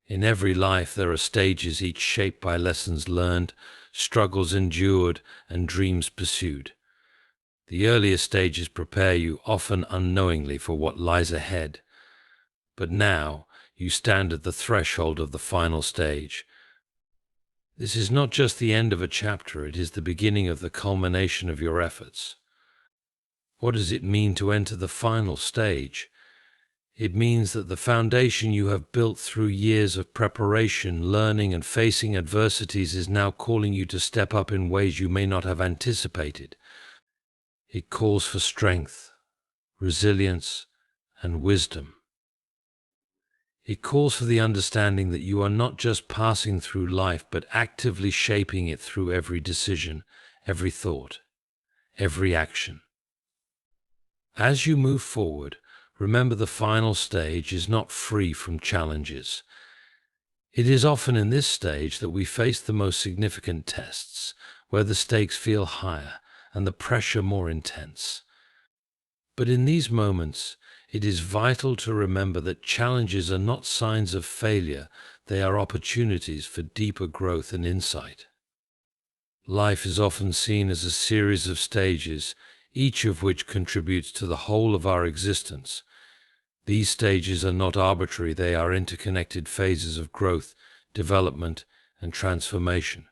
In every life there are stages, each shaped by lessons learned, struggles endured, and dreams pursued. The earlier stages prepare you, often unknowingly, for what lies ahead. But now you stand at the threshold of the final stage. This is not just the end of a chapter, it is the beginning of the culmination of your efforts. What does it mean to enter the final stage? It means that the foundation you have built through years of preparation, learning, and facing adversities is now calling you to step up in ways you may not have anticipated. It calls for strength, resilience, and wisdom. It calls for the understanding that you are not just passing through life, but actively shaping it through every decision, every thought, every action. As you move forward, remember the final stage is not free from challenges. It is often in this stage that we face the most significant tests, where the stakes feel higher and the pressure more intense. But in these moments, it is vital to remember that challenges are not signs of failure, they are opportunities for deeper growth and insight. Life is often seen as a series of stages, each of which contributes to the whole of our existence. These stages are not arbitrary, they are interconnected phases of growth, development, and transformation.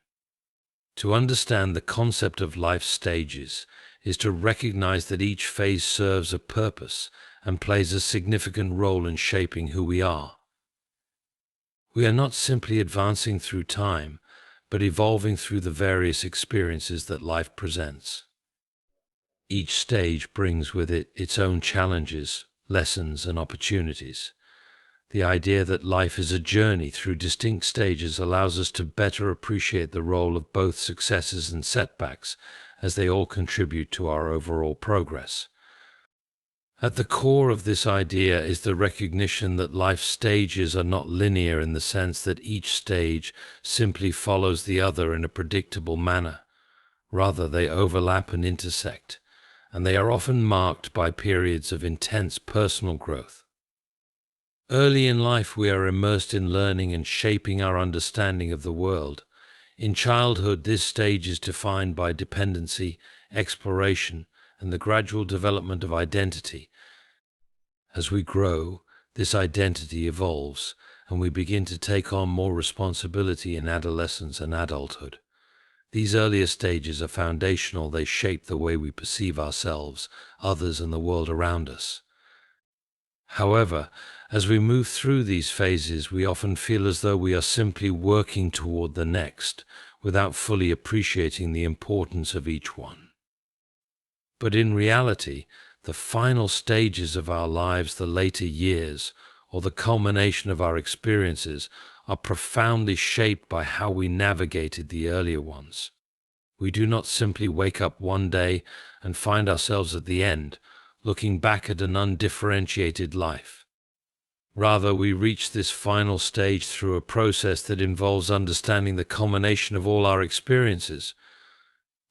To understand the concept of life's stages is to recognize that each phase serves a purpose and plays a significant role in shaping who we are. We are not simply advancing through time, but evolving through the various experiences that life presents. Each stage brings with it its own challenges, lessons, and opportunities. The idea that life is a journey through distinct stages allows us to better appreciate the role of both successes and setbacks, as they all contribute to our overall progress. At the core of this idea is the recognition that life's stages are not linear in the sense that each stage simply follows the other in a predictable manner. Rather, they overlap and intersect, and they are often marked by periods of intense personal growth. Early in life, we are immersed in learning and shaping our understanding of the world. In childhood, this stage is defined by dependency, exploration, and the gradual development of identity. As we grow, this identity evolves, and we begin to take on more responsibility in adolescence and adulthood. These earlier stages are foundational. They shape the way we perceive ourselves, others, and the world around us. However, as we move through these phases, we often feel as though we are simply working toward the next, without fully appreciating the importance of each one. But in reality, the final stages of our lives, the later years, or the culmination of our experiences, are profoundly shaped by how we navigated the earlier ones. We do not simply wake up one day and find ourselves at the end, looking back at an undifferentiated life. Rather, we reach this final stage through a process that involves understanding the culmination of all our experiences.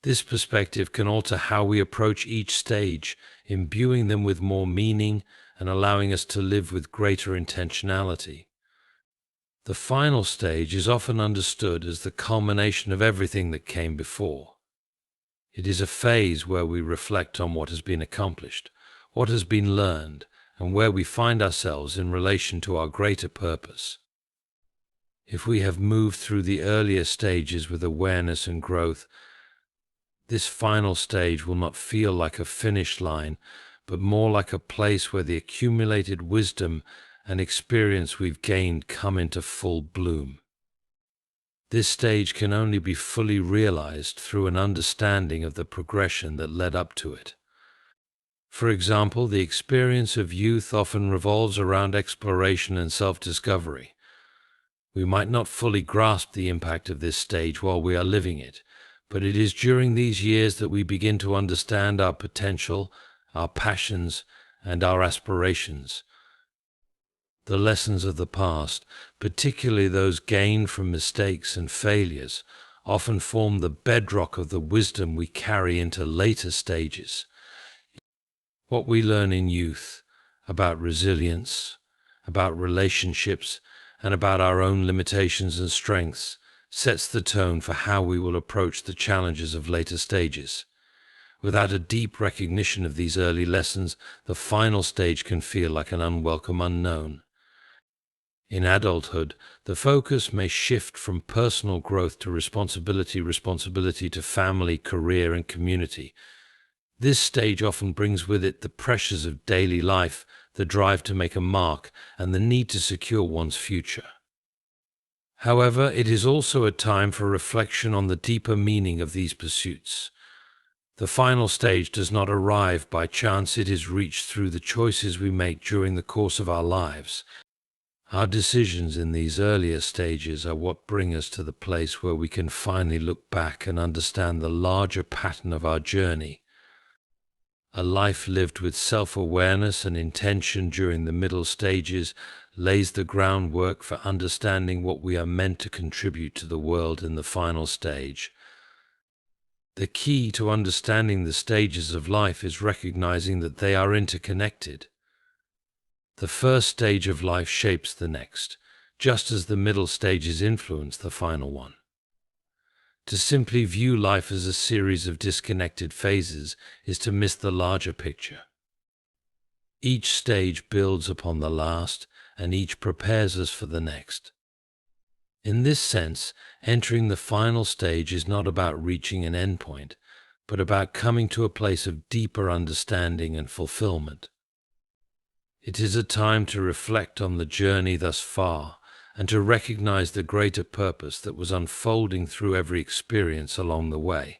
This perspective can alter how we approach each stage, imbuing them with more meaning and allowing us to live with greater intentionality. The final stage is often understood as the culmination of everything that came before. It is a phase where we reflect on what has been accomplished, what has been learned, and where we find ourselves in relation to our greater purpose. If we have moved through the earlier stages with awareness and growth, this final stage will not feel like a finish line, but more like a place where the accumulated wisdom and experience we've gained come into full bloom. This stage can only be fully realized through an understanding of the progression that led up to it. For example, the experience of youth often revolves around exploration and self-discovery. We might not fully grasp the impact of this stage while we are living it, but it is during these years that we begin to understand our potential, our passions, and our aspirations. The lessons of the past, particularly those gained from mistakes and failures, often form the bedrock of the wisdom we carry into later stages. What we learn in youth about resilience, about relationships, and about our own limitations and strengths, sets the tone for how we will approach the challenges of later stages. Without a deep recognition of these early lessons, the final stage can feel like an unwelcome unknown. In adulthood, the focus may shift from personal growth to responsibility to family, career, and community. This stage often brings with it the pressures of daily life, the drive to make a mark, and the need to secure one's future. However, it is also a time for reflection on the deeper meaning of these pursuits. The final stage does not arrive by chance, it is reached through the choices we make during the course of our lives. Our decisions in these earlier stages are what bring us to the place where we can finally look back and understand the larger pattern of our journey. A life lived with self-awareness and intention during the middle stages lays the groundwork for understanding what we are meant to contribute to the world in the final stage. The key to understanding the stages of life is recognizing that they are interconnected. The first stage of life shapes the next, just as the middle stages influence the final one. To simply view life as a series of disconnected phases is to miss the larger picture. Each stage builds upon the last, and each prepares us for the next. In this sense, entering the final stage is not about reaching an endpoint, but about coming to a place of deeper understanding and fulfillment. It is a time to reflect on the journey thus far and to recognize the greater purpose that was unfolding through every experience along the way.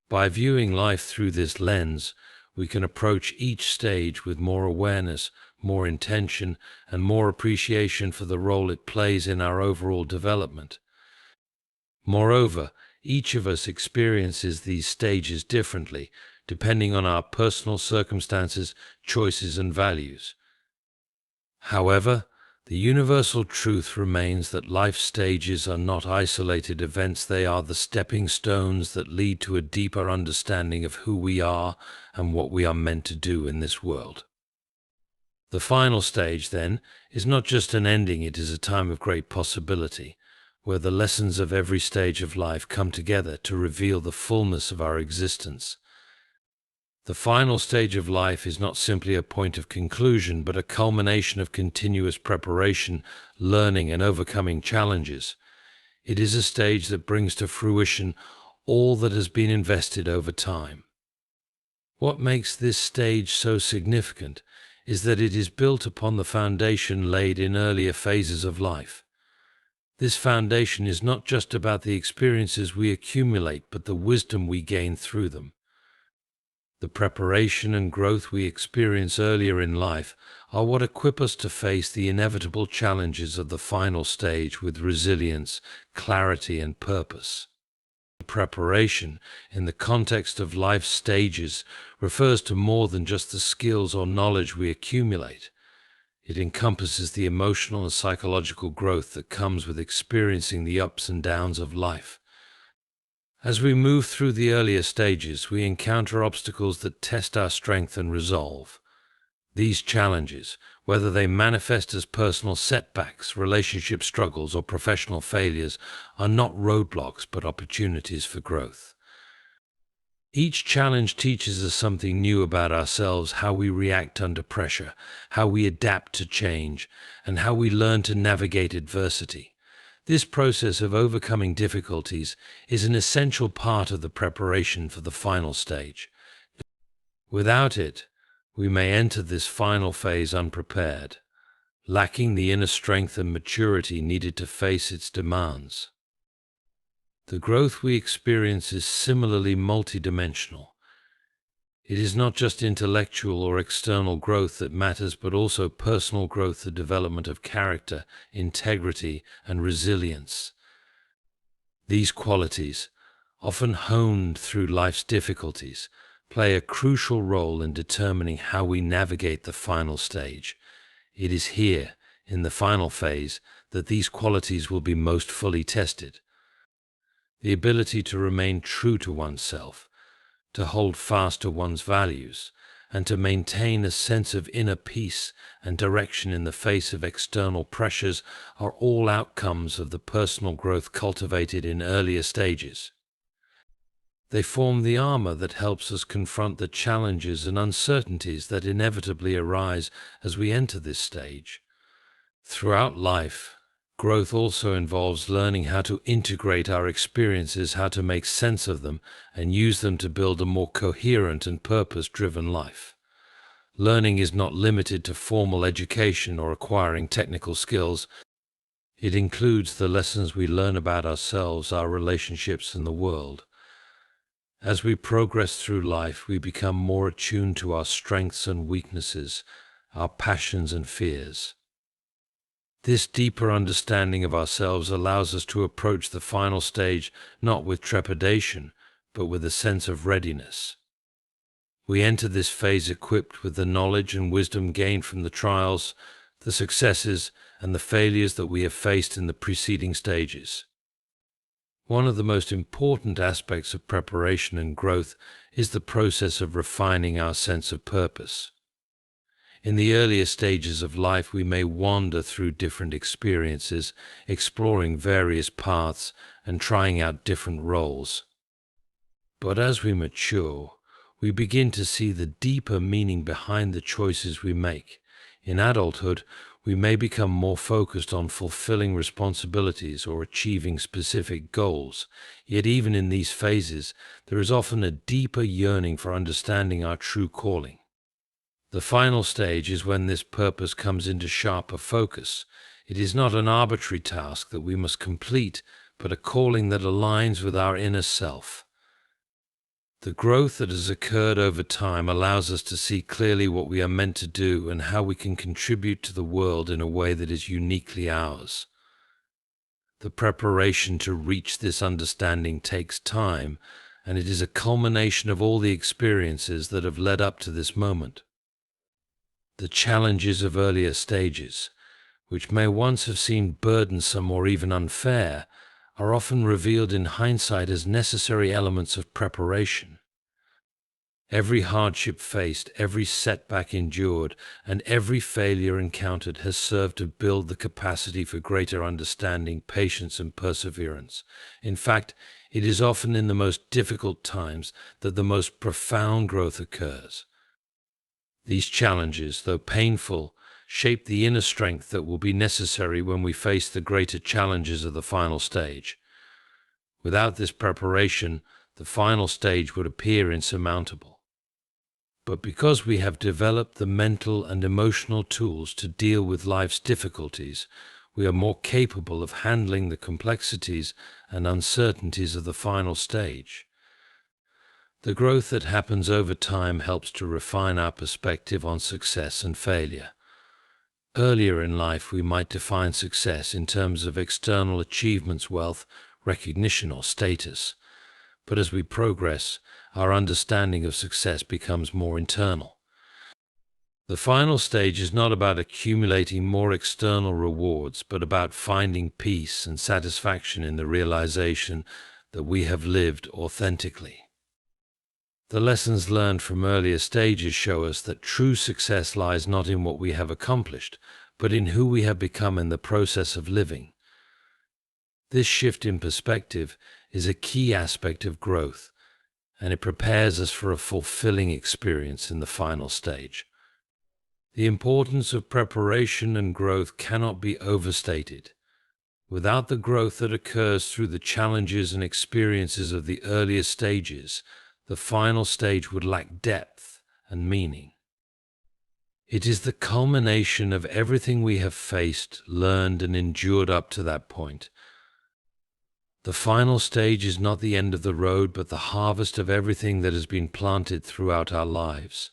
By viewing life through this lens, we can approach each stage with more awareness, more intention, and more appreciation for the role it plays in our overall development. Moreover, each of us experiences these stages differently, depending on our personal circumstances, choices, and values. However, the universal truth remains that life stages are not isolated events, they are the stepping stones that lead to a deeper understanding of who we are and what we are meant to do in this world. The final stage, then, is not just an ending, it is a time of great possibility, where the lessons of every stage of life come together to reveal the fullness of our existence. The final stage of life is not simply a point of conclusion, but a culmination of continuous preparation, learning, and overcoming challenges. It is a stage that brings to fruition all that has been invested over time. What makes this stage so significant is that it is built upon the foundation laid in earlier phases of life. This foundation is not just about the experiences we accumulate, but the wisdom we gain through them. The preparation and growth we experience earlier in life are what equip us to face the inevitable challenges of the final stage with resilience, clarity, and purpose. Preparation, in the context of life's stages, refers to more than just the skills or knowledge we accumulate. It encompasses the emotional and psychological growth that comes with experiencing the ups and downs of life. As we move through the earlier stages, we encounter obstacles that test our strength and resolve. These challenges, whether they manifest as personal setbacks, relationship struggles, or professional failures, are not roadblocks but opportunities for growth. Each challenge teaches us something new about ourselves, how we react under pressure, how we adapt to change, and how we learn to navigate adversity. This process of overcoming difficulties is an essential part of the preparation for the final stage. Without it, we may enter this final phase unprepared, lacking the inner strength and maturity needed to face its demands. The growth we experience is similarly multidimensional. It is not just intellectual or external growth that matters, but also personal growth, the development of character, integrity, and resilience. These qualities, often honed through life's difficulties, play a crucial role in determining how we navigate the final stage. It is here, in the final phase, that these qualities will be most fully tested. The ability to remain true to oneself, to hold fast to one's values, and to maintain a sense of inner peace and direction in the face of external pressures are all outcomes of the personal growth cultivated in earlier stages. They form the armor that helps us confront the challenges and uncertainties that inevitably arise as we enter this stage. Throughout life, growth also involves learning how to integrate our experiences, how to make sense of them, and use them to build a more coherent and purpose-driven life. Learning is not limited to formal education or acquiring technical skills. It includes the lessons we learn about ourselves, our relationships, and the world. As we progress through life, we become more attuned to our strengths and weaknesses, our passions and fears. This deeper understanding of ourselves allows us to approach the final stage not with trepidation, but with a sense of readiness. We enter this phase equipped with the knowledge and wisdom gained from the trials, the successes, and the failures that we have faced in the preceding stages. One of the most important aspects of preparation and growth is the process of refining our sense of purpose. In the earlier stages of life, we may wander through different experiences, exploring various paths and trying out different roles. But as we mature, we begin to see the deeper meaning behind the choices we make. In adulthood, we may become more focused on fulfilling responsibilities or achieving specific goals. Yet even in these phases, there is often a deeper yearning for understanding our true calling. The final stage is when this purpose comes into sharper focus. It is not an arbitrary task that we must complete, but a calling that aligns with our inner self. The growth that has occurred over time allows us to see clearly what we are meant to do and how we can contribute to the world in a way that is uniquely ours. The preparation to reach this understanding takes time, and it is a culmination of all the experiences that have led up to this moment. The challenges of earlier stages, which may once have seemed burdensome or even unfair, are often revealed in hindsight as necessary elements of preparation. Every hardship faced, every setback endured, and every failure encountered has served to build the capacity for greater understanding, patience, and perseverance. In fact, it is often in the most difficult times that the most profound growth occurs. These challenges, though painful, shape the inner strength that will be necessary when we face the greater challenges of the final stage. Without this preparation, the final stage would appear insurmountable. But because we have developed the mental and emotional tools to deal with life's difficulties, we are more capable of handling the complexities and uncertainties of the final stage. The growth that happens over time helps to refine our perspective on success and failure. Earlier in life, we might define success in terms of external achievements, wealth, recognition, or status. But as we progress, our understanding of success becomes more internal. The final stage is not about accumulating more external rewards, but about finding peace and satisfaction in the realization that we have lived authentically. The lessons learned from earlier stages show us that true success lies not in what we have accomplished, but in who we have become in the process of living. This shift in perspective is a key aspect of growth, and it prepares us for a fulfilling experience in the final stage. The importance of preparation and growth cannot be overstated. Without the growth that occurs through the challenges and experiences of the earlier stages, the final stage would lack depth and meaning. It is the culmination of everything we have faced, learned, and endured up to that point. The final stage is not the end of the road, but the harvest of everything that has been planted throughout our lives.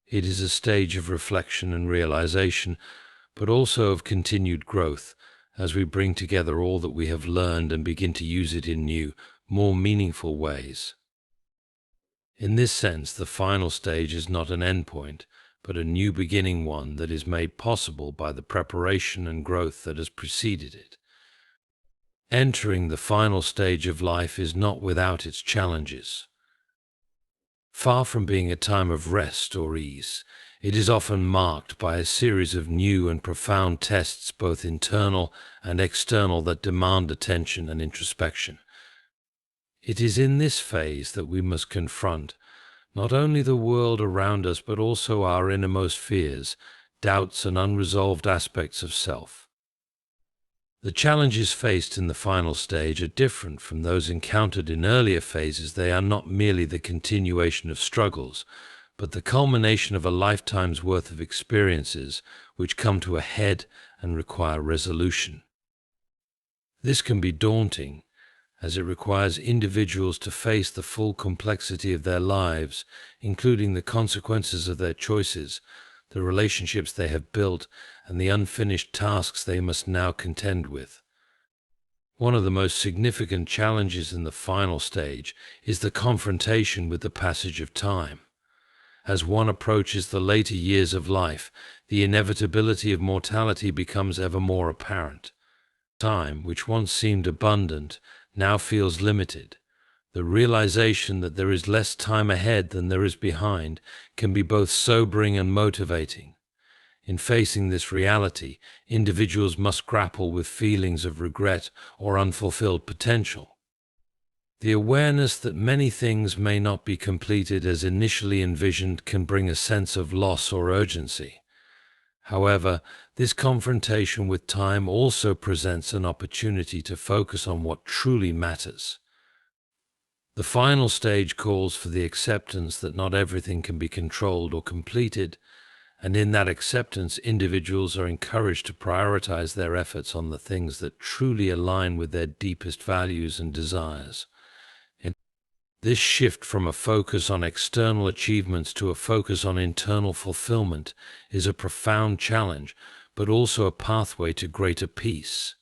It is a stage of reflection and realization, but also of continued growth, as we bring together all that we have learned and begin to use it in new, more meaningful ways. In this sense, the final stage is not an endpoint, but a new beginning, one that is made possible by the preparation and growth that has preceded it. Entering the final stage of life is not without its challenges. Far from being a time of rest or ease, it is often marked by a series of new and profound tests, both internal and external, that demand attention and introspection. It is in this phase that we must confront not only the world around us, but also our innermost fears, doubts, and unresolved aspects of self. The challenges faced in the final stage are different from those encountered in earlier phases. They are not merely the continuation of struggles, but the culmination of a lifetime's worth of experiences which come to a head and require resolution. This can be daunting, as it requires individuals to face the full complexity of their lives, including the consequences of their choices, the relationships they have built, and the unfinished tasks they must now contend with. One of the most significant challenges in the final stage is the confrontation with the passage of time. As one approaches the later years of life, the inevitability of mortality becomes ever more apparent. Time, which once seemed abundant, now feels limited. The realization that there is less time ahead than there is behind can be both sobering and motivating. In facing this reality, individuals must grapple with feelings of regret or unfulfilled potential. The awareness that many things may not be completed as initially envisioned can bring a sense of loss or urgency. However, this confrontation with time also presents an opportunity to focus on what truly matters. The final stage calls for the acceptance that not everything can be controlled or completed, and in that acceptance, individuals are encouraged to prioritize their efforts on the things that truly align with their deepest values and desires. This shift from a focus on external achievements to a focus on internal fulfillment is a profound challenge, but also a pathway to greater peace.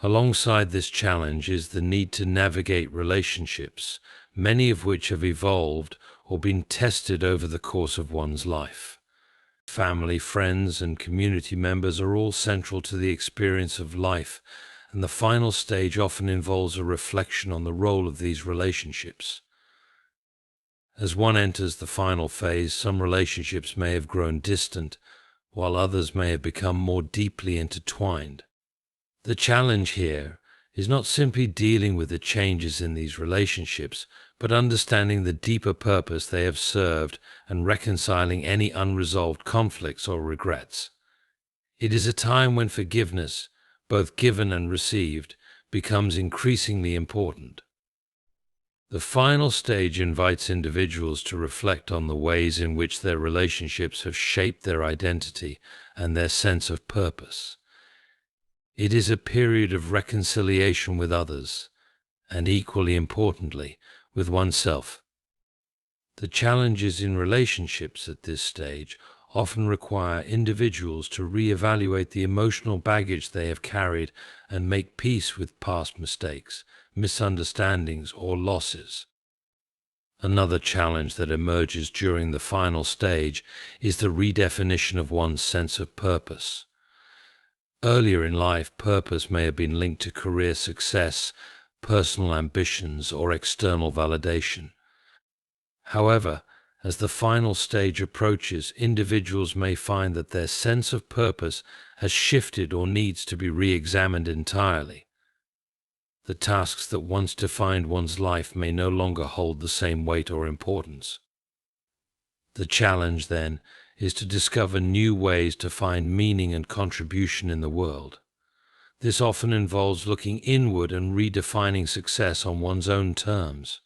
Alongside this challenge is the need to navigate relationships, many of which have evolved or been tested over the course of one's life. Family, friends, and community members are all central to the experience of life, and the final stage often involves a reflection on the role of these relationships. As one enters the final phase, some relationships may have grown distant, while others may have become more deeply intertwined. The challenge here is not simply dealing with the changes in these relationships, but understanding the deeper purpose they have served and reconciling any unresolved conflicts or regrets. It is a time when forgiveness, both given and received, becomes increasingly important. The final stage invites individuals to reflect on the ways in which their relationships have shaped their identity and their sense of purpose. It is a period of reconciliation with others, and equally importantly, with oneself. The challenges in relationships at this stage often require individuals to reevaluate the emotional baggage they have carried and make peace with past mistakes, misunderstandings, or losses. Another challenge that emerges during the final stage is the redefinition of one's sense of purpose. Earlier in life, purpose may have been linked to career success, personal ambitions, or external validation. However, as the final stage approaches, individuals may find that their sense of purpose has shifted or needs to be re-examined entirely. The tasks that once defined one's life may no longer hold the same weight or importance. The challenge, then, is to discover new ways to find meaning and contribution in the world. This often involves looking inward and redefining success on one's own terms.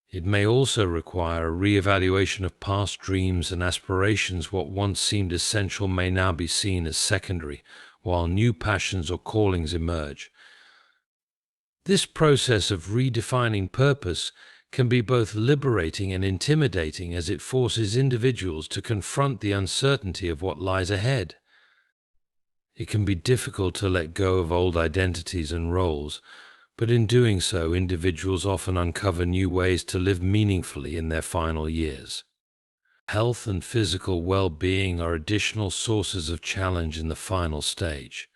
It may also require a re-evaluation of past dreams and aspirations. What once seemed essential may now be seen as secondary, while new passions or callings emerge. This process of redefining purpose can be both liberating and intimidating, as it forces individuals to confront the uncertainty of what lies ahead. It can be difficult to let go of old identities and roles, but in doing so, individuals often uncover new ways to live meaningfully in their final years. Health and physical well-being are additional sources of challenge in the final stage.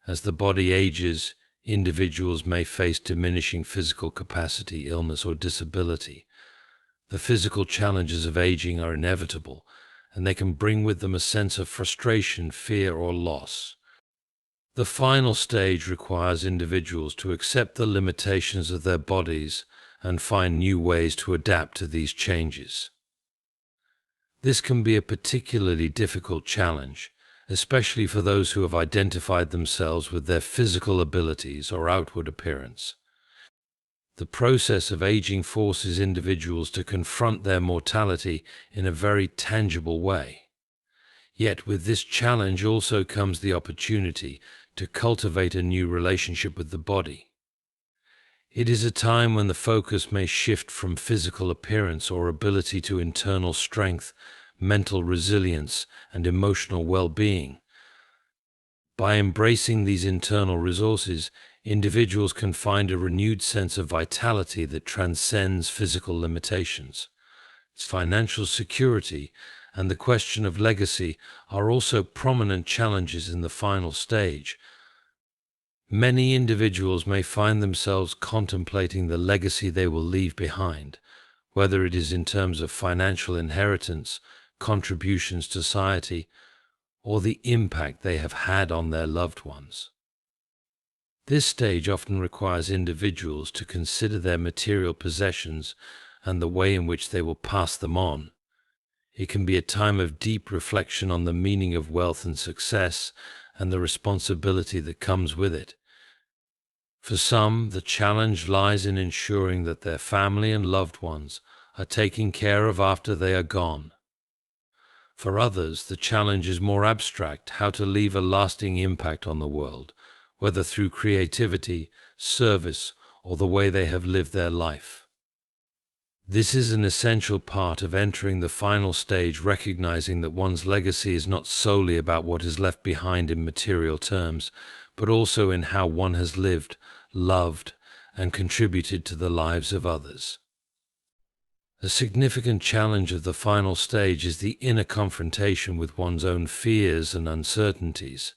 As the body ages, individuals may face diminishing physical capacity, illness, or disability. The physical challenges of aging are inevitable, and they can bring with them a sense of frustration, fear, or loss. The final stage requires individuals to accept the limitations of their bodies and find new ways to adapt to these changes. This can be a particularly difficult challenge, especially for those who have identified themselves with their physical abilities or outward appearance. The process of aging forces individuals to confront their mortality in a very tangible way. Yet with this challenge also comes the opportunity to cultivate a new relationship with the body. It is a time when the focus may shift from physical appearance or ability to internal strength, mental resilience, and emotional well-being. By embracing these internal resources, individuals can find a renewed sense of vitality that transcends physical limitations. Financial security and the question of legacy are also prominent challenges in the final stage. Many individuals may find themselves contemplating the legacy they will leave behind, whether it is in terms of financial inheritance, contributions to society, or the impact they have had on their loved ones. This stage often requires individuals to consider their material possessions and the way in which they will pass them on. It can be a time of deep reflection on the meaning of wealth and success and the responsibility that comes with it. For some, the challenge lies in ensuring that their family and loved ones are taken care of after they are gone. For others, the challenge is more abstract: how to leave a lasting impact on the world, whether through creativity, service, or the way they have lived their life. This is an essential part of entering the final stage, recognizing that one's legacy is not solely about what is left behind in material terms, but also in how one has lived, loved, and contributed to the lives of others. A significant challenge of the final stage is the inner confrontation with one's own fears and uncertainties.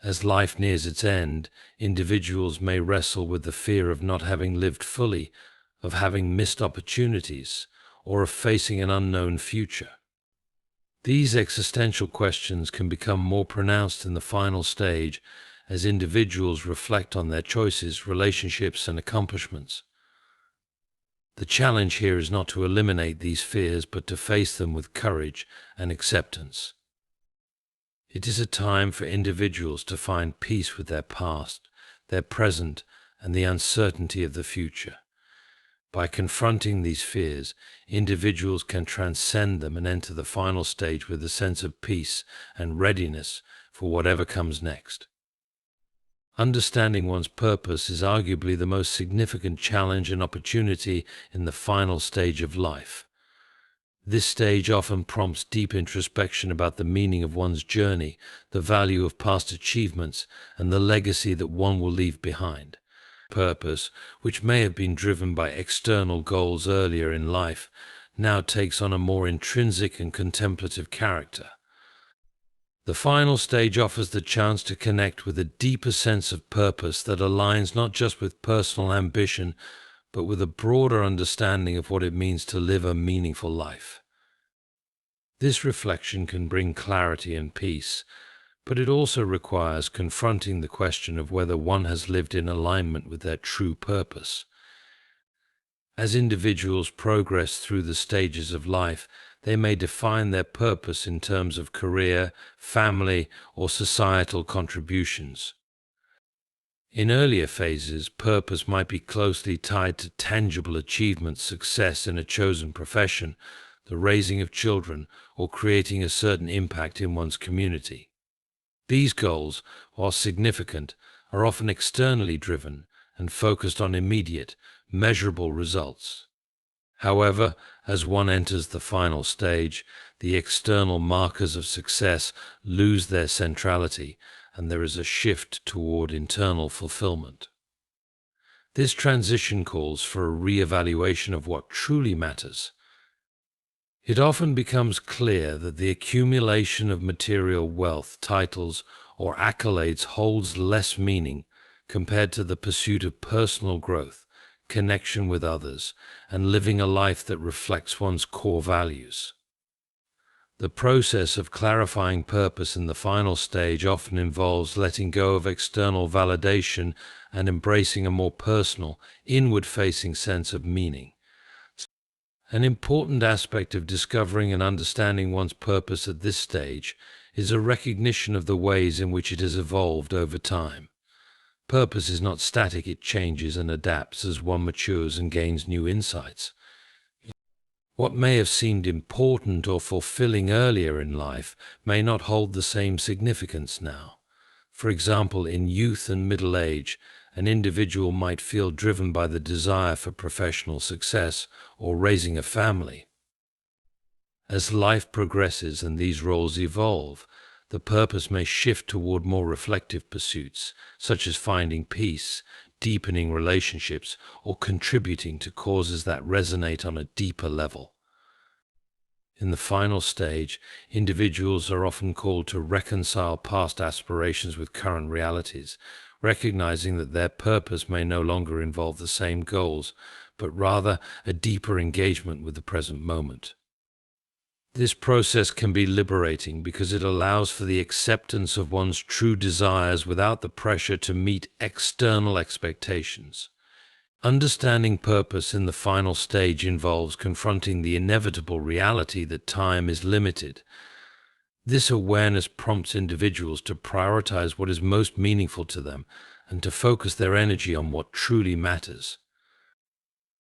As life nears its end, individuals may wrestle with the fear of not having lived fully, of having missed opportunities, or of facing an unknown future. These existential questions can become more pronounced in the final stage as individuals reflect on their choices, relationships, and accomplishments. The challenge here is not to eliminate these fears, but to face them with courage and acceptance. It is a time for individuals to find peace with their past, their present, and the uncertainty of the future. By confronting these fears, individuals can transcend them and enter the final stage with a sense of peace and readiness for whatever comes next. Understanding one's purpose is arguably the most significant challenge and opportunity in the final stage of life. This stage often prompts deep introspection about the meaning of one's journey, the value of past achievements, and the legacy that one will leave behind. Purpose, which may have been driven by external goals earlier in life, now takes on a more intrinsic and contemplative character. The final stage offers the chance to connect with a deeper sense of purpose that aligns not just with personal ambition, but with a broader understanding of what it means to live a meaningful life. This reflection can bring clarity and peace, but it also requires confronting the question of whether one has lived in alignment with their true purpose. As individuals progress through the stages of life, they may define their purpose in terms of career, family, or societal contributions. In earlier phases, purpose might be closely tied to tangible achievements, success in a chosen profession, the raising of children, or creating a certain impact in one's community. These goals, while significant, are often externally driven and focused on immediate, measurable results. However, as one enters the final stage, the external markers of success lose their centrality, and there is a shift toward internal fulfillment. This transition calls for a re-evaluation of what truly matters. It often becomes clear that the accumulation of material wealth, titles, or accolades holds less meaning compared to the pursuit of personal growth, connection with others, and living a life that reflects one's core values. The process of clarifying purpose in the final stage often involves letting go of external validation and embracing a more personal, inward-facing sense of meaning. An important aspect of discovering and understanding one's purpose at this stage is a recognition of the ways in which it has evolved over time. Purpose is not static, it changes and adapts as one matures and gains new insights. What may have seemed important or fulfilling earlier in life may not hold the same significance now. For example, in youth and middle age, an individual might feel driven by the desire for professional success or raising a family. As life progresses and these roles evolve, the purpose may shift toward more reflective pursuits, such as finding peace, deepening relationships, or contributing to causes that resonate on a deeper level. In the final stage, individuals are often called to reconcile past aspirations with current realities, recognizing that their purpose may no longer involve the same goals, but rather a deeper engagement with the present moment. This process can be liberating because it allows for the acceptance of one's true desires without the pressure to meet external expectations. Understanding purpose in the final stage involves confronting the inevitable reality that time is limited. This awareness prompts individuals to prioritize what is most meaningful to them and to focus their energy on what truly matters.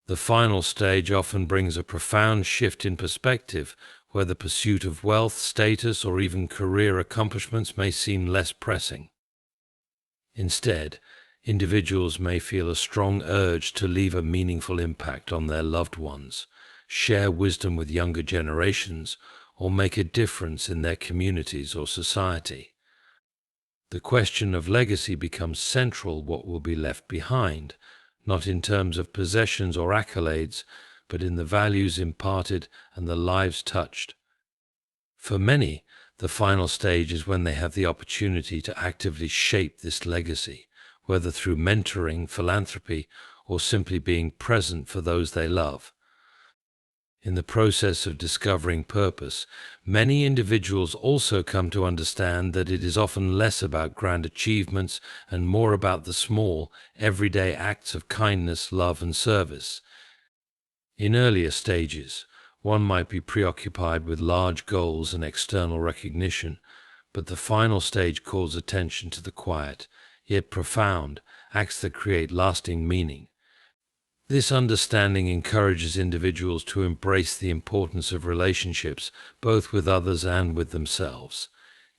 The final stage often brings a profound shift in perspective, where the pursuit of wealth, status, or even career accomplishments may seem less pressing. Instead, individuals may feel a strong urge to leave a meaningful impact on their loved ones, share wisdom with younger generations, or make a difference in their communities or society. The question of legacy becomes central. What will be left behind, not in terms of possessions or accolades, but in the values imparted and the lives touched. For many, the final stage is when they have the opportunity to actively shape this legacy, whether through mentoring, philanthropy, or simply being present for those they love. In the process of discovering purpose, many individuals also come to understand that it is often less about grand achievements and more about the small, everyday acts of kindness, love, and service. In earlier stages, one might be preoccupied with large goals and external recognition, but the final stage calls attention to the quiet, yet profound, acts that create lasting meaning. This understanding encourages individuals to embrace the importance of relationships, both with others and with themselves.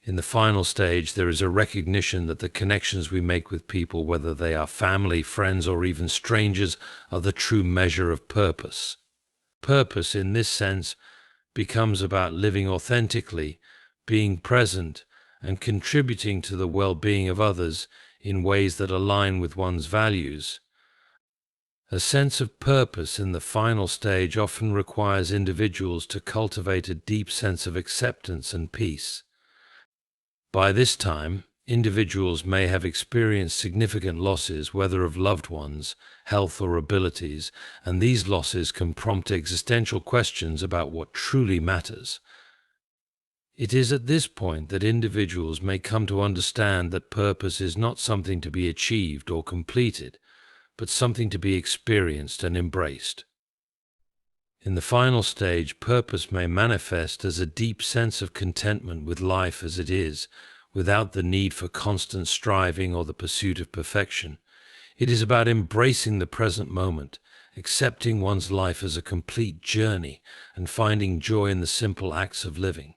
In the final stage, there is a recognition that the connections we make with people, whether they are family, friends, or even strangers, are the true measure of purpose. Purpose, in this sense, becomes about living authentically, being present, and contributing to the well-being of others in ways that align with one's values. A sense of purpose in the final stage often requires individuals to cultivate a deep sense of acceptance and peace. By this time, individuals may have experienced significant losses, whether of loved ones, health, or abilities, and these losses can prompt existential questions about what truly matters. It is at this point that individuals may come to understand that purpose is not something to be achieved or completed, but something to be experienced and embraced. In the final stage, purpose may manifest as a deep sense of contentment with life as it is, without the need for constant striving or the pursuit of perfection. It is about embracing the present moment, accepting one's life as a complete journey, and finding joy in the simple acts of living.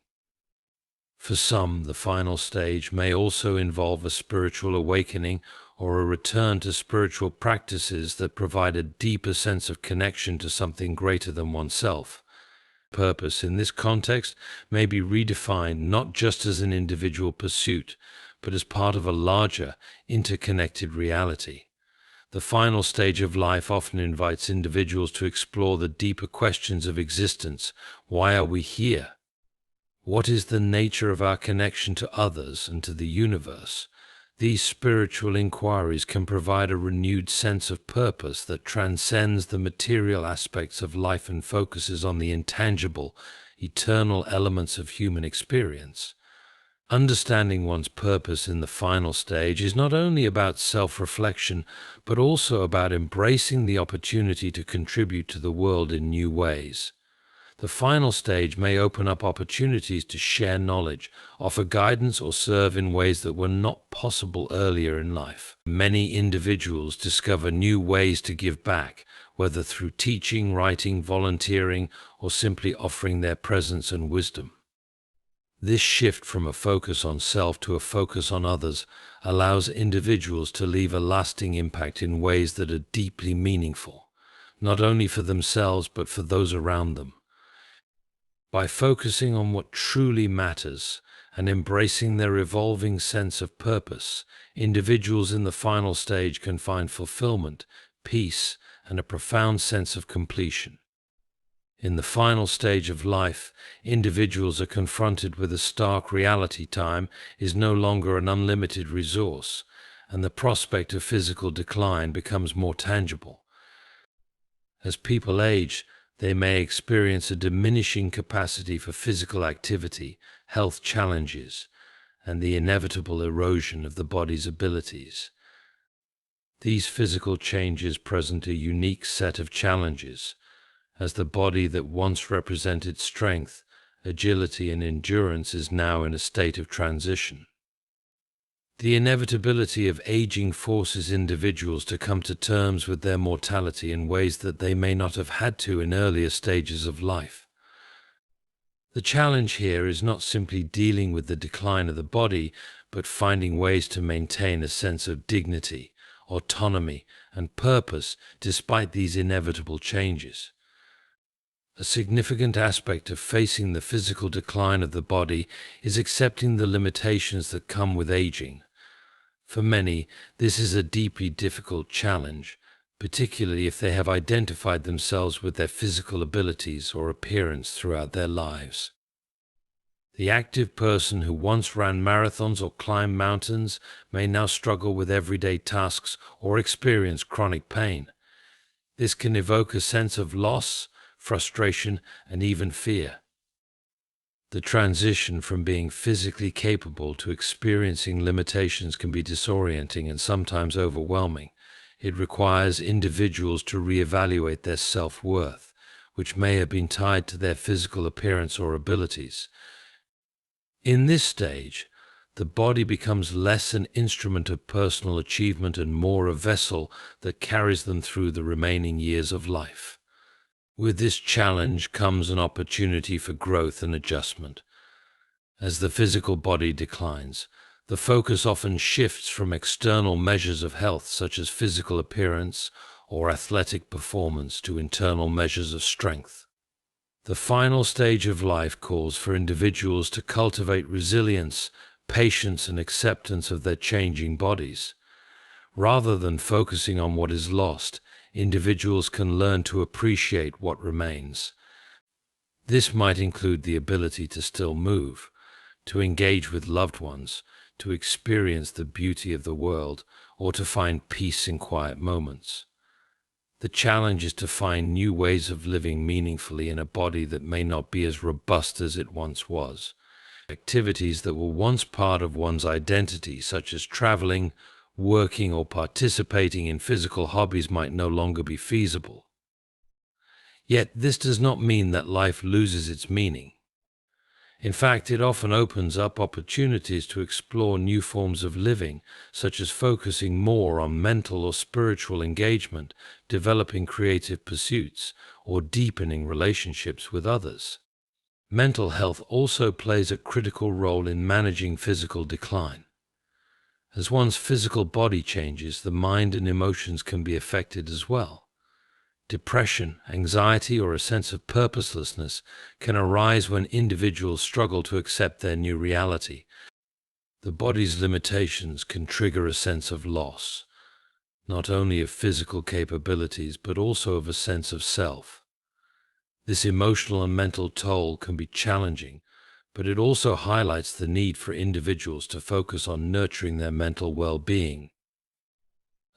For some, the final stage may also involve a spiritual awakening or a return to spiritual practices that provide a deeper sense of connection to something greater than oneself. Purpose in this context may be redefined not just as an individual pursuit, but as part of a larger, interconnected reality. The final stage of life often invites individuals to explore the deeper questions of existence. Why are we here? What is the nature of our connection to others and to the universe? These spiritual inquiries can provide a renewed sense of purpose that transcends the material aspects of life and focuses on the intangible, eternal elements of human experience. Understanding one's purpose in the final stage is not only about self-reflection, but also about embracing the opportunity to contribute to the world in new ways. The final stage may open up opportunities to share knowledge, offer guidance, or serve in ways that were not possible earlier in life. Many individuals discover new ways to give back, whether through teaching, writing, volunteering, or simply offering their presence and wisdom. This shift from a focus on self to a focus on others allows individuals to leave a lasting impact in ways that are deeply meaningful, not only for themselves but for those around them. By focusing on what truly matters and embracing their evolving sense of purpose, individuals in the final stage can find fulfillment, peace, and a profound sense of completion. In the final stage of life, individuals are confronted with a stark reality: time is no longer an unlimited resource, and the prospect of physical decline becomes more tangible. As people age, they may experience a diminishing capacity for physical activity, health challenges, and the inevitable erosion of the body's abilities. These physical changes present a unique set of challenges, as the body that once represented strength, agility, and endurance is now in a state of transition. The inevitability of aging forces individuals to come to terms with their mortality in ways that they may not have had to in earlier stages of life. The challenge here is not simply dealing with the decline of the body, but finding ways to maintain a sense of dignity, autonomy, and purpose despite these inevitable changes. A significant aspect of facing the physical decline of the body is accepting the limitations that come with aging. For many, this is a deeply difficult challenge, particularly if they have identified themselves with their physical abilities or appearance throughout their lives. The active person who once ran marathons or climbed mountains may now struggle with everyday tasks or experience chronic pain. This can evoke a sense of loss, frustration, and even fear. The transition from being physically capable to experiencing limitations can be disorienting and sometimes overwhelming. It requires individuals to reevaluate their self-worth, which may have been tied to their physical appearance or abilities. In this stage, the body becomes less an instrument of personal achievement and more a vessel that carries them through the remaining years of life. With this challenge comes an opportunity for growth and adjustment. As the physical body declines, the focus often shifts from external measures of health, such as physical appearance or athletic performance, to internal measures of strength. The final stage of life calls for individuals to cultivate resilience, patience, and acceptance of their changing bodies. Rather than focusing on what is lost, individuals can learn to appreciate what remains. This might include the ability to still move, to engage with loved ones, to experience the beauty of the world, or to find peace in quiet moments. The challenge is to find new ways of living meaningfully in a body that may not be as robust as it once was. Activities that were once part of one's identity, such as traveling, working, or participating in physical hobbies, might no longer be feasible. Yet this does not mean that life loses its meaning. In fact, it often opens up opportunities to explore new forms of living, such as focusing more on mental or spiritual engagement, developing creative pursuits, or deepening relationships with others. Mental health also plays a critical role in managing physical decline. As one's physical body changes, the mind and emotions can be affected as well. Depression, anxiety, or a sense of purposelessness can arise when individuals struggle to accept their new reality. The body's limitations can trigger a sense of loss, not only of physical capabilities, but also of a sense of self. This emotional and mental toll can be challenging, but it also highlights the need for individuals to focus on nurturing their mental well-being.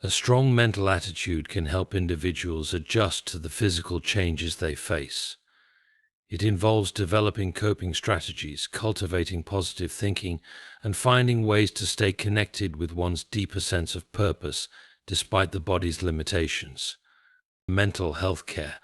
A strong mental attitude can help individuals adjust to the physical changes they face. It involves developing coping strategies, cultivating positive thinking, and finding ways to stay connected with one's deeper sense of purpose despite the body's limitations. Mental health care,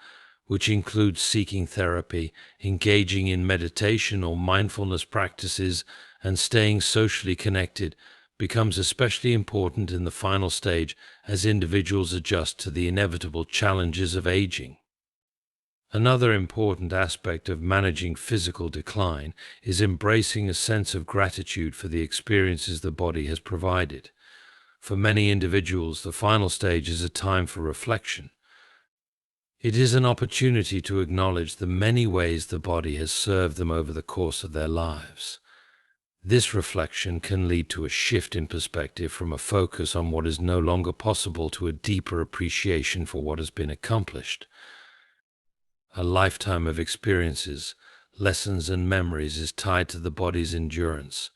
which includes seeking therapy, engaging in meditation or mindfulness practices, and staying socially connected, becomes especially important in the final stage as individuals adjust to the inevitable challenges of aging. Another important aspect of managing physical decline is embracing a sense of gratitude for the experiences the body has provided. For many individuals, the final stage is a time for reflection. It is an opportunity to acknowledge the many ways the body has served them over the course of their lives. This reflection can lead to a shift in perspective from a focus on what is no longer possible to a deeper appreciation for what has been accomplished. A lifetime of experiences, lessons, and memories is tied to the body's endurance.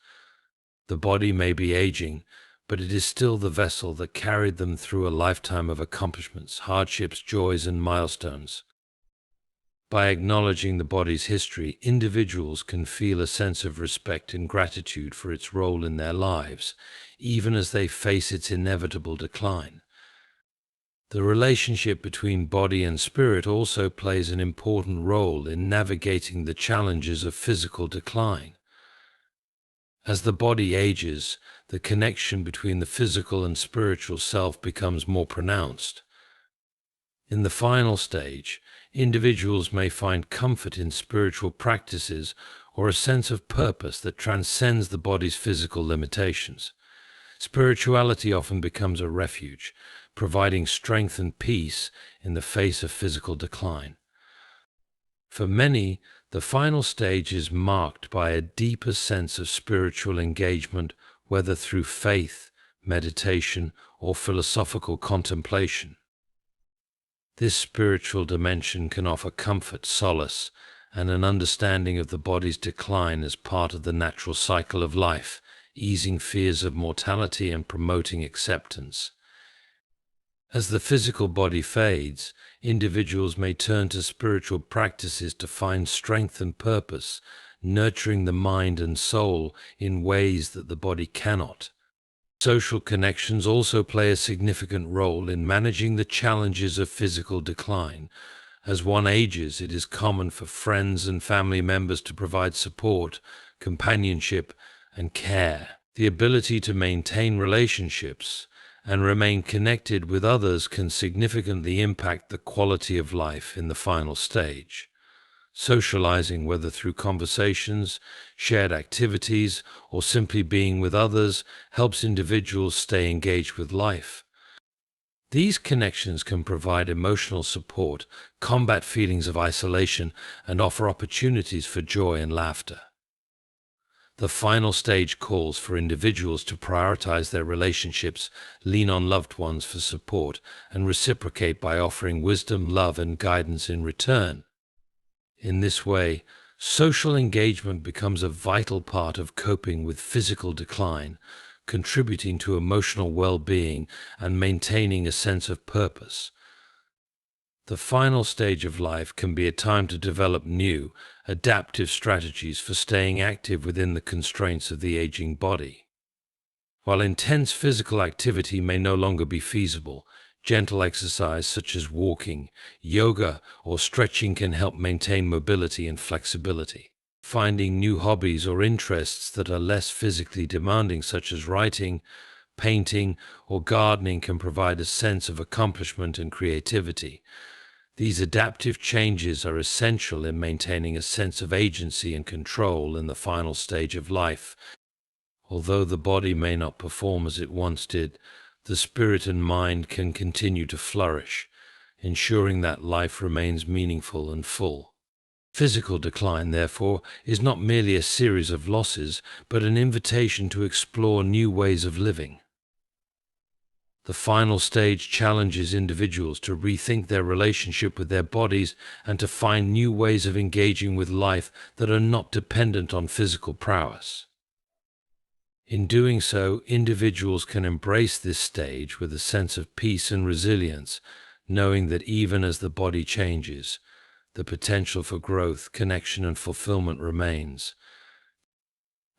The body may be aging, but it is still the vessel that carried them through a lifetime of accomplishments, hardships, joys, and milestones. By acknowledging the body's history, individuals can feel a sense of respect and gratitude for its role in their lives, even as they face its inevitable decline. The relationship between body and spirit also plays an important role in navigating the challenges of physical decline. As the body ages, the connection between the physical and spiritual self becomes more pronounced. In the final stage, individuals may find comfort in spiritual practices or a sense of purpose that transcends the body's physical limitations. Spirituality often becomes a refuge, providing strength and peace in the face of physical decline. For many, the final stage is marked by a deeper sense of spiritual engagement, whether through faith, meditation, or philosophical contemplation. This spiritual dimension can offer comfort, solace, and an understanding of the body's decline as part of the natural cycle of life, easing fears of mortality and promoting acceptance. As the physical body fades, individuals may turn to spiritual practices to find strength and purpose, nurturing the mind and soul in ways that the body cannot. Social connections also play a significant role in managing the challenges of physical decline. As one ages, it is common for friends and family members to provide support, companionship, and care. The ability to maintain relationships and remain connected with others can significantly impact the quality of life in the final stage. Socializing, whether through conversations, shared activities, or simply being with others, helps individuals stay engaged with life. These connections can provide emotional support, combat feelings of isolation, and offer opportunities for joy and laughter. The final stage calls for individuals to prioritize their relationships, lean on loved ones for support, and reciprocate by offering wisdom, love, and guidance in return. In this way, social engagement becomes a vital part of coping with physical decline, contributing to emotional well-being and maintaining a sense of purpose. The final stage of life can be a time to develop new, adaptive strategies for staying active within the constraints of the aging body. While intense physical activity may no longer be feasible, gentle exercise such as walking, yoga, or stretching can help maintain mobility and flexibility. Finding new hobbies or interests that are less physically demanding, such as writing, painting, or gardening, can provide a sense of accomplishment and creativity. These adaptive changes are essential in maintaining a sense of agency and control in the final stage of life. Although the body may not perform as it once did, the spirit and mind can continue to flourish, ensuring that life remains meaningful and full. Physical decline, therefore, is not merely a series of losses, but an invitation to explore new ways of living. The final stage challenges individuals to rethink their relationship with their bodies and to find new ways of engaging with life that are not dependent on physical prowess. In doing so, individuals can embrace this stage with a sense of peace and resilience, knowing that even as the body changes, the potential for growth, connection, and fulfillment remains.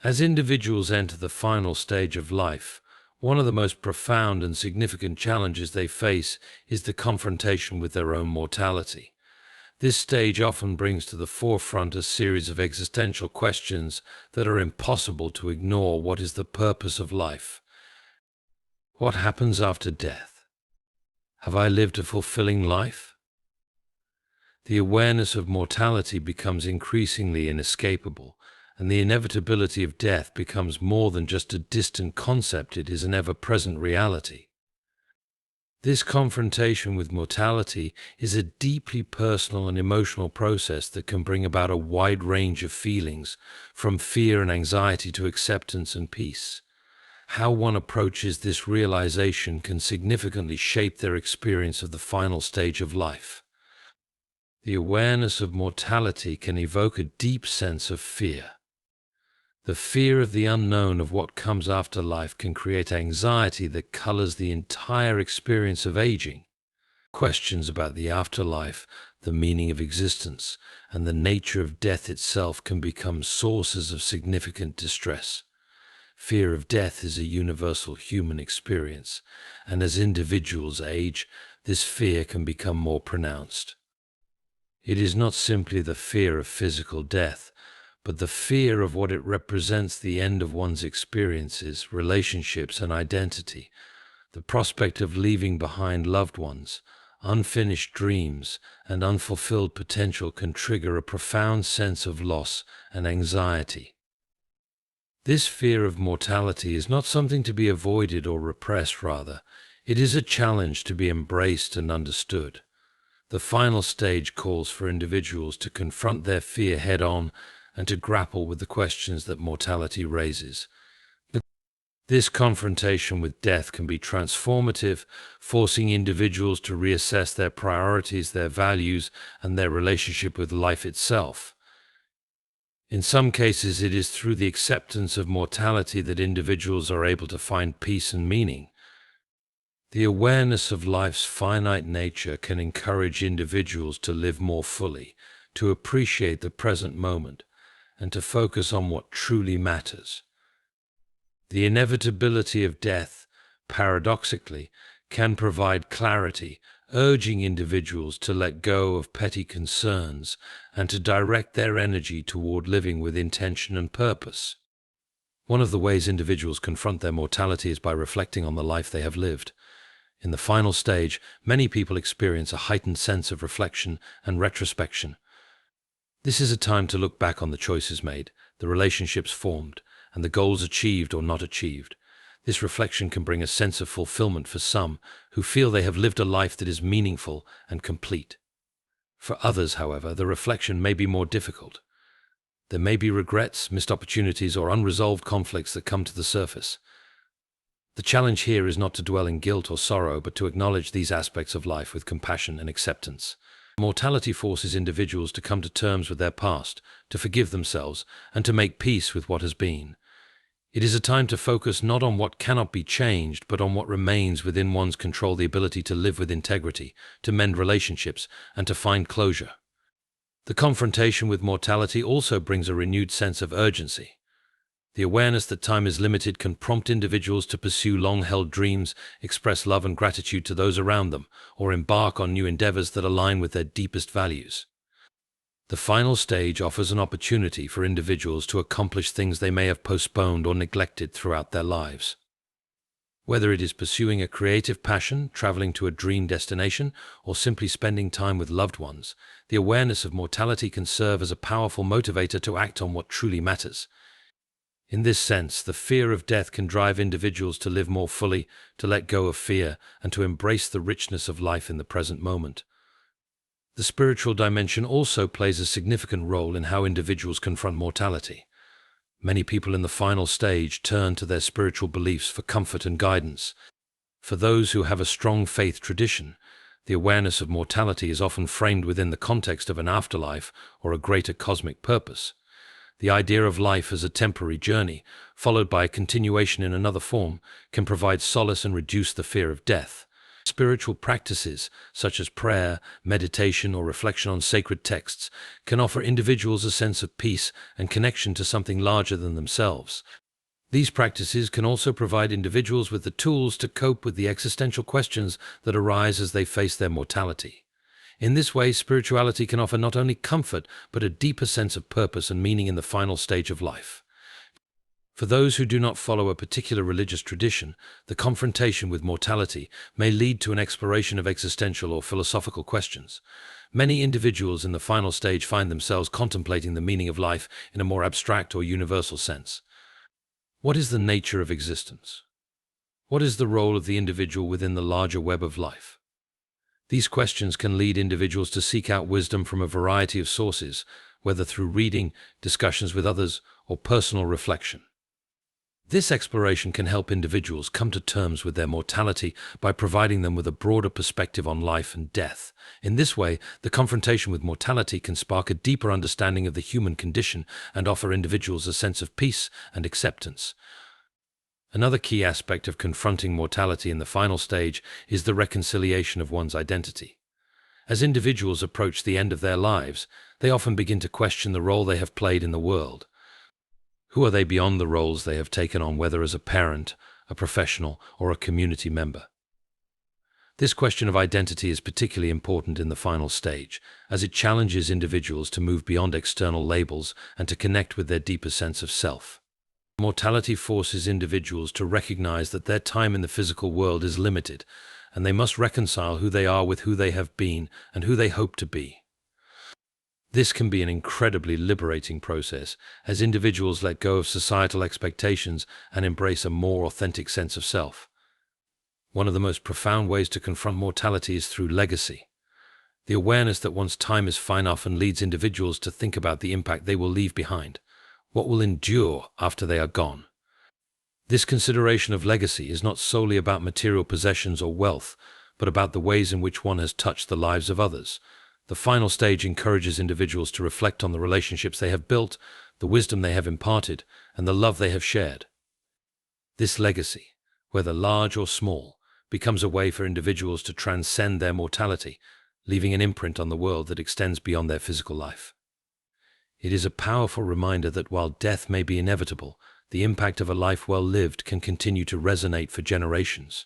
As individuals enter the final stage of life, one of the most profound and significant challenges they face is the confrontation with their own mortality. This stage often brings to the forefront a series of existential questions that are impossible to ignore. What is the purpose of life? What happens after death? Have I lived a fulfilling life? The awareness of mortality becomes increasingly inescapable, and the inevitability of death becomes more than just a distant concept, it is an ever-present reality. This confrontation with mortality is a deeply personal and emotional process that can bring about a wide range of feelings, from fear and anxiety to acceptance and peace. How one approaches this realization can significantly shape their experience of the final stage of life. The awareness of mortality can evoke a deep sense of fear. The fear of the unknown of what comes after life can create anxiety that colors the entire experience of aging. Questions about the afterlife, the meaning of existence, and the nature of death itself can become sources of significant distress. Fear of death is a universal human experience, and as individuals age, this fear can become more pronounced. It is not simply the fear of physical death, but the fear of what it represents: the end of one's experiences, relationships, and identity. The prospect of leaving behind loved ones, unfinished dreams, and unfulfilled potential can trigger a profound sense of loss and anxiety. This fear of mortality is not something to be avoided or repressed, rather, it is a challenge to be embraced and understood. The final stage calls for individuals to confront their fear head-on and to grapple with the questions that mortality raises. This confrontation with death can be transformative, forcing individuals to reassess their priorities, their values, and their relationship with life itself. In some cases, it is through the acceptance of mortality that individuals are able to find peace and meaning. The awareness of life's finite nature can encourage individuals to live more fully, to appreciate the present moment, and to focus on what truly matters. The inevitability of death, paradoxically, can provide clarity, urging individuals to let go of petty concerns and to direct their energy toward living with intention and purpose. One of the ways individuals confront their mortality is by reflecting on the life they have lived. In the final stage, many people experience a heightened sense of reflection and retrospection. This is a time to look back on the choices made, the relationships formed, and the goals achieved or not achieved. This reflection can bring a sense of fulfillment for some who feel they have lived a life that is meaningful and complete. For others, however, the reflection may be more difficult. There may be regrets, missed opportunities, or unresolved conflicts that come to the surface. The challenge here is not to dwell in guilt or sorrow, but to acknowledge these aspects of life with compassion and acceptance. Mortality forces individuals to come to terms with their past, to forgive themselves, and to make peace with what has been. It is a time to focus not on what cannot be changed, but on what remains within one's control: the ability to live with integrity, to mend relationships, and to find closure. The confrontation with mortality also brings a renewed sense of urgency. The awareness that time is limited can prompt individuals to pursue long-held dreams, express love and gratitude to those around them, or embark on new endeavors that align with their deepest values. The final stage offers an opportunity for individuals to accomplish things they may have postponed or neglected throughout their lives. Whether it is pursuing a creative passion, traveling to a dream destination, or simply spending time with loved ones, the awareness of mortality can serve as a powerful motivator to act on what truly matters. In this sense, the fear of death can drive individuals to live more fully, to let go of fear, and to embrace the richness of life in the present moment. The spiritual dimension also plays a significant role in how individuals confront mortality. Many people in the final stage turn to their spiritual beliefs for comfort and guidance. For those who have a strong faith tradition, the awareness of mortality is often framed within the context of an afterlife or a greater cosmic purpose. The idea of life as a temporary journey, followed by a continuation in another form, can provide solace and reduce the fear of death. Spiritual practices, such as prayer, meditation, or reflection on sacred texts, can offer individuals a sense of peace and connection to something larger than themselves. These practices can also provide individuals with the tools to cope with the existential questions that arise as they face their mortality. In this way, spirituality can offer not only comfort, but a deeper sense of purpose and meaning in the final stage of life. For those who do not follow a particular religious tradition, the confrontation with mortality may lead to an exploration of existential or philosophical questions. Many individuals in the final stage find themselves contemplating the meaning of life in a more abstract or universal sense. What is the nature of existence? What is the role of the individual within the larger web of life? These questions can lead individuals to seek out wisdom from a variety of sources, whether through reading, discussions with others, or personal reflection. This exploration can help individuals come to terms with their mortality by providing them with a broader perspective on life and death. In this way, the confrontation with mortality can spark a deeper understanding of the human condition and offer individuals a sense of peace and acceptance. Another key aspect of confronting mortality in the final stage is the reconciliation of one's identity. As individuals approach the end of their lives, they often begin to question the role they have played in the world. Who are they beyond the roles they have taken on, whether as a parent, a professional, or a community member? This question of identity is particularly important in the final stage, as it challenges individuals to move beyond external labels and to connect with their deeper sense of self. Mortality forces individuals to recognize that their time in the physical world is limited, and they must reconcile who they are with who they have been and who they hope to be. This can be an incredibly liberating process, as individuals let go of societal expectations and embrace a more authentic sense of self. One of the most profound ways to confront mortality is through legacy. The awareness that one's time is finite often leads individuals to think about the impact they will leave behind. What will endure after they are gone? This consideration of legacy is not solely about material possessions or wealth, but about the ways in which one has touched the lives of others. The final stage encourages individuals to reflect on the relationships they have built, the wisdom they have imparted, and the love they have shared. This legacy, whether large or small, becomes a way for individuals to transcend their mortality, leaving an imprint on the world that extends beyond their physical life. It is a powerful reminder that while death may be inevitable, the impact of a life well lived can continue to resonate for generations.